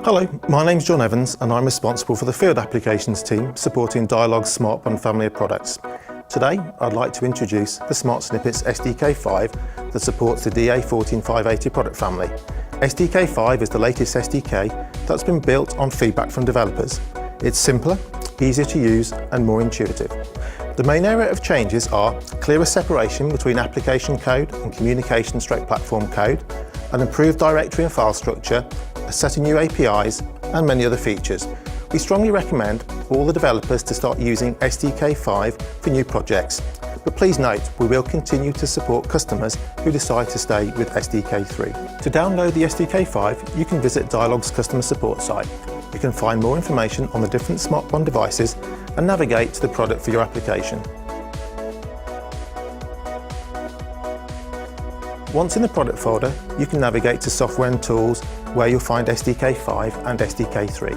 Hello, my name's John Evans and I'm responsible for the Field Applications team supporting Dialog's Smart Bond family of products. Today, I'd like to introduce the Smart Snippets SDK 5 that supports the DA14580 product family. SDK 5 is the latest SDK that's been built on feedback from developers. It's simpler, easier to use and more intuitive. The main area of changes are clearer separation between application code and communication/platform code, an improved directory and file structure, a set of new APIs and many other features. We strongly recommend all the developers to start using SDK 5 for new projects, but please note we will continue to support customers who decide to stay with SDK 3. To download the SDK 5, you can visit Dialog's customer support site. You can find more information on the different Smart Bond devices and navigate to the product for your application. Once in the product folder, you can navigate to Software and Tools, where you'll find SDK 5 and SDK 3.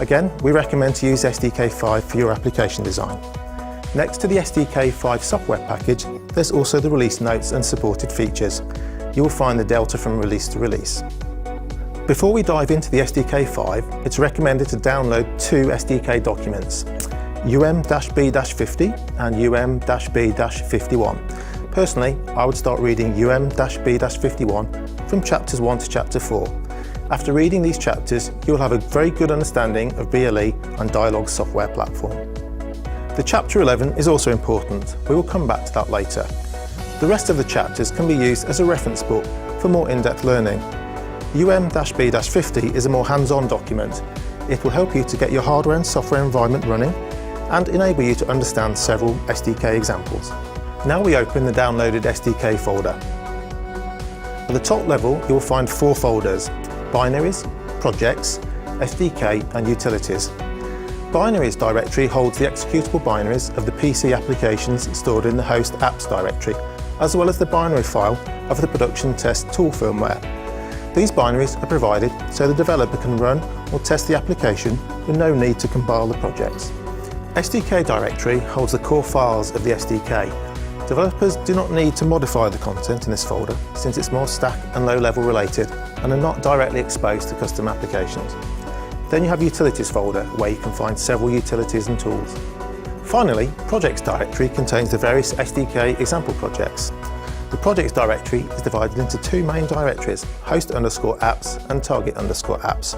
Again, we recommend to use SDK 5 for your application design. Next to the SDK 5 software package, there's also the release notes and supported features. You will find the delta from release to release. Before we dive into the SDK 5, it's recommended to download two SDK documents, UM-B-50 and UM-B-51. Personally, I would start reading UM-B-51 from chapters 1 to chapter 4. After reading these chapters, you'll have a very good understanding of BLE and Dialog's software platform. The chapter 11 is also important. We will come back to that later. The rest of the chapters can be used as a reference book for more in-depth learning. UM-B-50 is a more hands-on document. It will help you to get your hardware and software environment running and enable you to understand several SDK examples. Now we open the downloaded SDK folder. At the top level, you'll find four folders: Binaries, Projects, SDK and Utilities. Binaries directory holds the executable binaries of the PC applications stored in the host apps directory, as well as the binary file of the production test tool firmware. These binaries are provided so the developer can run or test the application with no need to compile the projects. SDK directory holds the core files of the SDK. Developers do not need to modify the content in this folder since it's more stack and low-level related and are not directly exposed to custom applications. Then you have Utilities folder where you can find several utilities and tools. Finally, Projects directory contains the various SDK example projects. The Projects directory is divided into two main directories, host_apps and target_apps.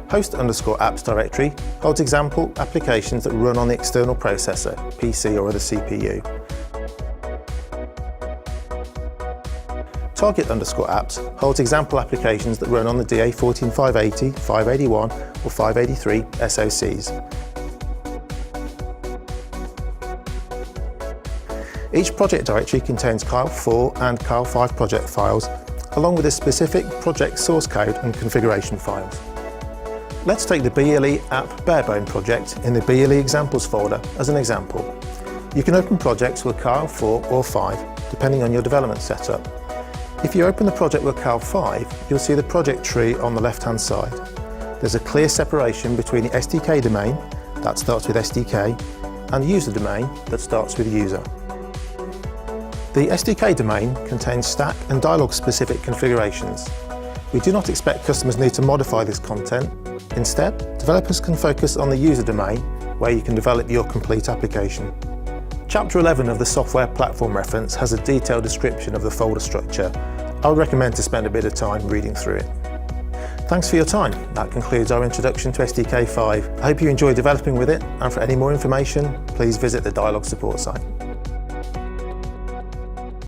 Host_apps directory holds example applications that run on the external processor, PC or other CPU. Target_apps holds example applications that run on the DA14580, 581 or 583 SoCs. Each project directory contains KILE4 and KILE5 project files, along with a specific project source code and configuration files. Let's take the BLE app barebone project in the BLE examples folder as an example. You can open projects with KILE4 or 5, depending on your development setup. If you open the project with KILE5, you'll see the project tree on the left-hand side. There's a clear separation between the SDK domain, that starts with SDK, and the user domain, that starts with user. The SDK domain contains stack and Dialog-specific configurations. We do not expect customers need to modify this content. Instead, developers can focus on the user domain, where you can develop your complete application. Chapter 11 of the software platform reference has a detailed description of the folder structure. I would recommend to spend a bit of time reading through it. Thanks for your time. That concludes our introduction to SDK 5. I hope you enjoy developing with it, and for any more information, please visit the Dialog support site.